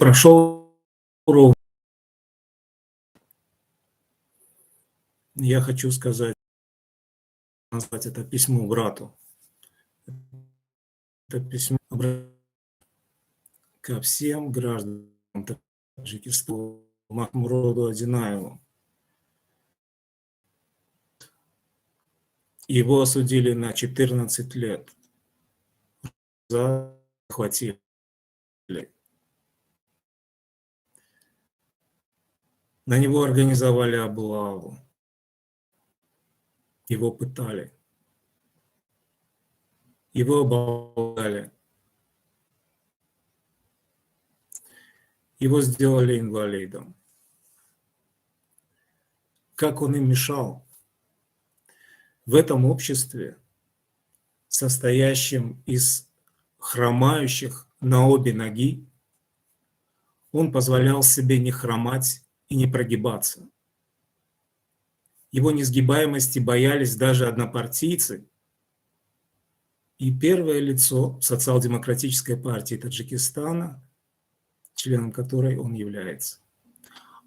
прошел ровно. Я хочу сказать, назвать это письмо брату. Это письмо ко всем гражданам Таджикистана, Махмуроду Одинаеву. Его осудили на 14 лет. Захватили. На него организовали облаву. Его пытали. Его оболгали. Его сделали инвалидом. Как он им мешал? В этом обществе, состоящем из хромающих на обе ноги, он позволял себе не хромать и не прогибаться. Его несгибаемости боялись даже однопартийцы. И первое лицо социал-демократической партии Таджикистана, членом которой он является.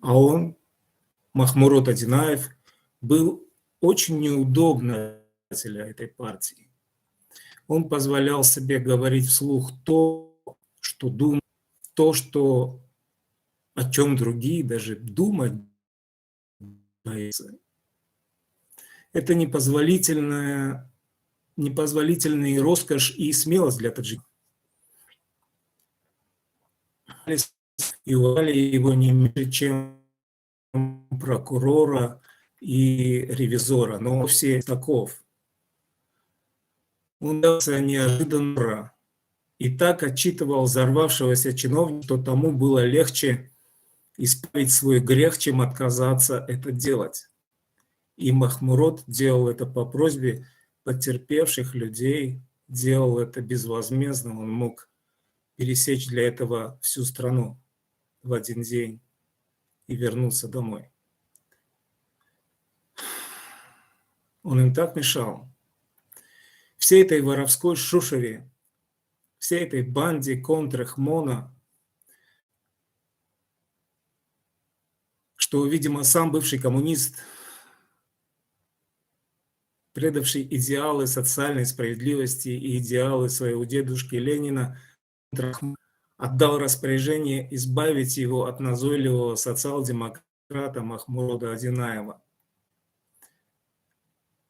А он, Махмурод Одинаев, был очень неудобно для этой партии. Он позволял себе говорить вслух то, что думал, то, что, о чем другие даже думать боятся. Это непозволительная роскошь и смелость для таджиков. И ували его не меньше, чем прокурора и ревизора, но все таков. Он дался неожиданно и так отчитывал взорвавшегося чиновника, что тому было легче исправить свой грех, чем отказаться это делать. И Махмурод делал это по просьбе потерпевших людей, делал это безвозмездно, он мог пересечь для этого всю страну в один день и вернуться домой. Он им так мешал. Всей этой воровской шушере, всей этой банде контрахмона, что, видимо, сам бывший коммунист, предавший идеалы социальной справедливости и идеалы своего дедушки Ленина, отдал распоряжение избавить его от назойливого социал-демократа Махмурода Одинаева.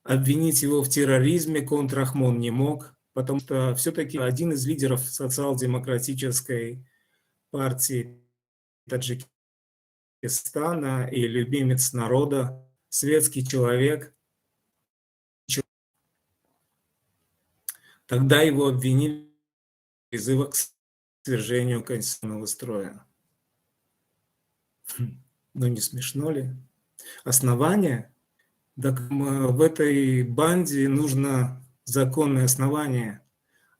Обвинить его в терроризме контрахмон не мог, потому что все-таки один из лидеров социал-демократической партии Таджикистана и любимец народа, светский человек. Тогда его обвинили в призывах к свержению конституционного строя. Ну не смешно ли? Основание? Так в этой банде нужно законное основание.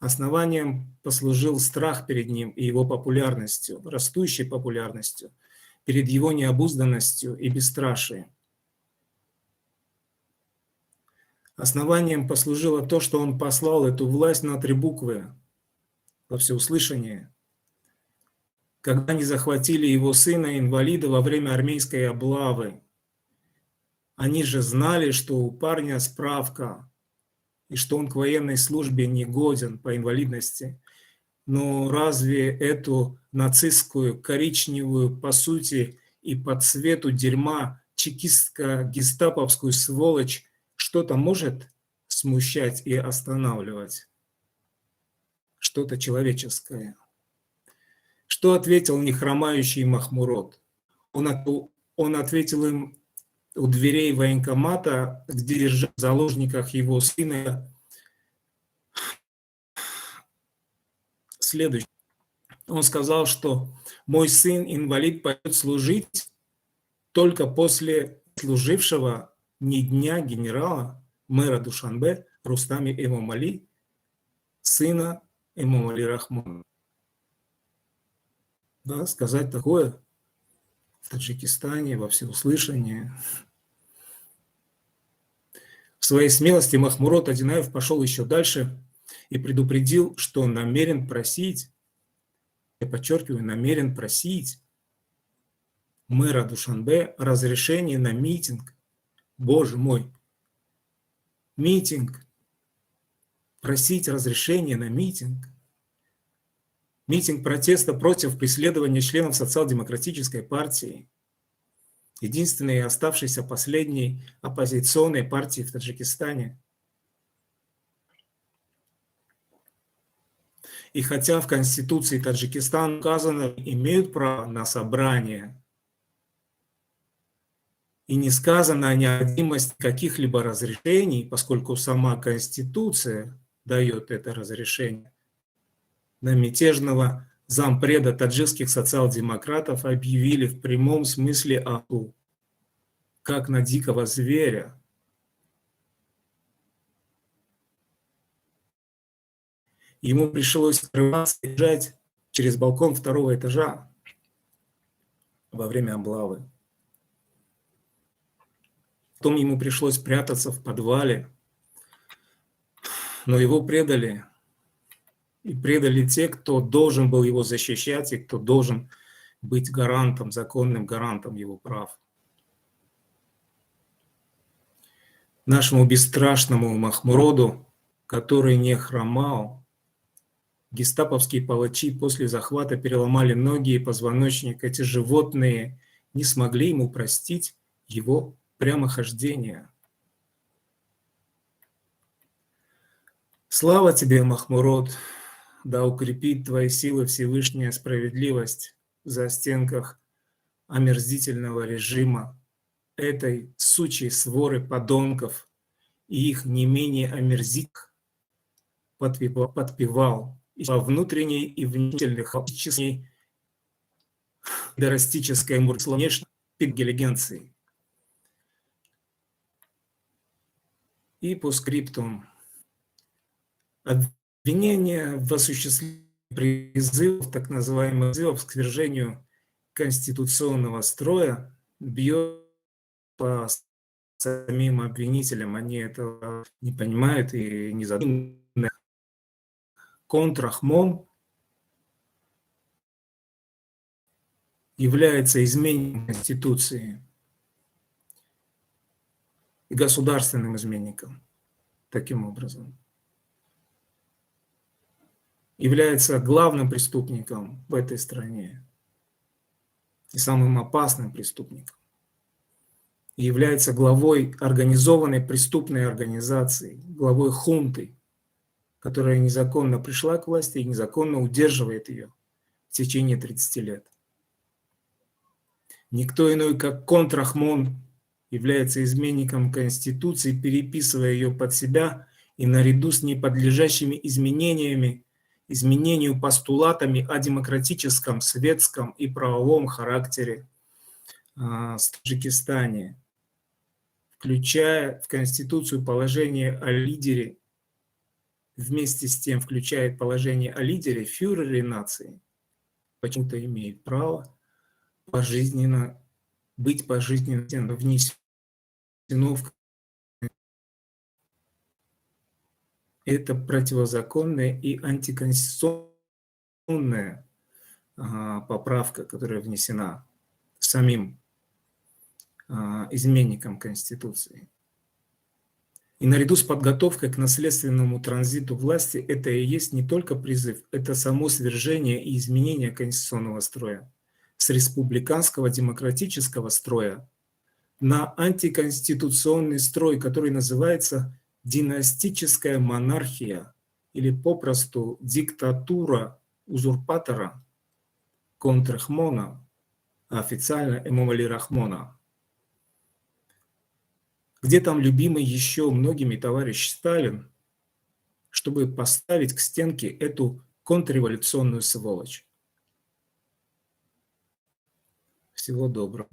Основанием послужил страх перед ним и его популярностью, растущей популярностью, перед его необузданностью и бесстрашием. Основанием послужило то, что он послал эту власть на 3 буквы во всеуслышание, когда они захватили его сына-инвалида во время армейской облавы. Они же знали, что у парня справка, и что он к военной службе не годен по инвалидности. Но разве эту нацистскую, коричневую, по сути и по цвету дерьма, чекистско-гестаповскую сволочь что-то может смущать и останавливать? Что-то человеческое. Что ответил нехромающий Махмурод? Он ответил им у дверей военкомата, где держали в заложниках его сына, следующее. Он сказал, что мой сын-инвалид пойдет служить только после служившего ни дня генерала, мэра Душанбе Рустами Эмомали, сына Эмомали Рахмона. Да, сказать такое в Таджикистане во всеуслышание. В своей смелости Махмурод Одинаев пошел еще дальше и предупредил, что он намерен просить я подчеркиваю, намерен просить мэра Душанбе разрешение на митинг. Боже мой, митинг, просить разрешение на митинг. Митинг протеста против преследования членов социал-демократической партии, единственной оставшейся последней оппозиционной партии в Таджикистане. И хотя в Конституции Таджикистана указано, имеют право на собрание, и не сказано о необходимости каких-либо разрешений, поскольку сама Конституция дает это разрешение, на мятежного зампреда таджикских социал-демократов объявили в прямом смысле охоту, как на дикого зверя. Ему пришлось скрываться и бежать через балкон второго этажа во время облавы. Потом ему пришлось прятаться в подвале, но его предали. И предали те, кто должен был его защищать, и кто должен быть гарантом, законным гарантом его прав. Нашему бесстрашному Махмуроду, который не хромал, гестаповские палачи после захвата переломали ноги и позвоночник. Эти животные не смогли ему простить его прямохождение. Слава тебе, Махмурод! Да укрепит твои силы Всевышняя справедливость в застенках омерзительного режима, этой сучьей своры подонков и их не менее омерзительных подпевал и во внутренней и внешних дорастической мурслонешной интеллигенции. И по скриптум. Обвинение в осуществлении призывов, так называемых призывов к свержению конституционного строя, бьет по самим обвинителям. Они этого не понимают и не задумываются. Контрахмон является изменником Конституции и государственным изменником. Таким образом, является главным преступником в этой стране и самым опасным преступником. И является главой организованной преступной организации, главой хунты, которая незаконно пришла к власти и незаконно удерживает ее в течение 30 лет. Никто иной, как Контрахмон, является изменником Конституции, переписывая ее под себя и наряду с неподлежащими изменению постулатами о демократическом, светском и правовом характере в Таджикистане, включая в Конституцию положение о лидере, вместе с тем включает положение о лидере, фюрере нации, почему-то имеет право пожизненно быть пожизненно внесено в... Это противозаконная и антиконституционная поправка, которая внесена самим изменником Конституции. И наряду с подготовкой к наследственному транзиту власти это и есть не только призыв, это само свержение и изменение конституционного строя с республиканского демократического строя на антиконституционный строй, который называется династическая монархия или попросту диктатура узурпатора Контрахмона, а официально Эмомали Рахмона. Где там любимый еще многими товарищ Сталин, чтобы поставить к стенке эту контрреволюционную сволочь? Всего доброго.